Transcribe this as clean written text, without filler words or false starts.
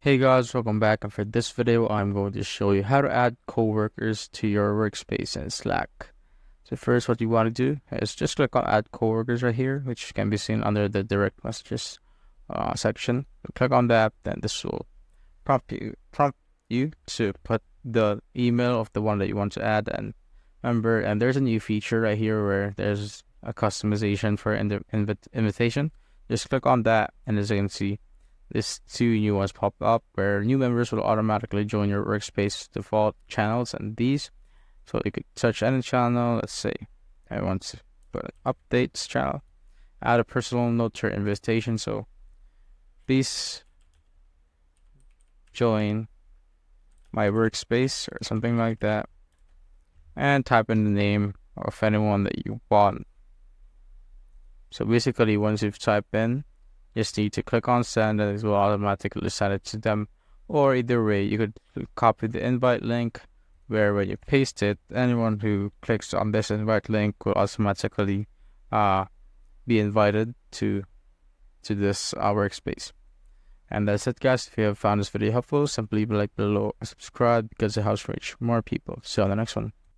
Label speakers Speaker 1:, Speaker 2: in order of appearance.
Speaker 1: Hey guys, welcome back, and for this video I'm going to show you how to add coworkers to your workspace in Slack. So first, what you want to do is just click on add coworkers right here, which can be seen under the direct messages section. Click on that, then this will prompt you to put the email of the one that you want to add. And remember, and there's a new feature right here where there's a customization for invitation. Just click on that, and as you can see, these two new ones pop up where new members will automatically join your workspace default channels and these. So you could search any channel. Let's say I want to put an updates channel, add a personal note to your invitation. So please join my workspace or something like that, and type in the name of anyone that you want. So basically, once you've typed in, just need to click on send and it will automatically send it to them. Or either way, you could copy the invite link where when you paste it, anyone who clicks on this invite link will automatically be invited to this workspace. And that's it, guys. If you have found this video helpful, simply leave a like below and subscribe because it helps reach more people. See you on the next one.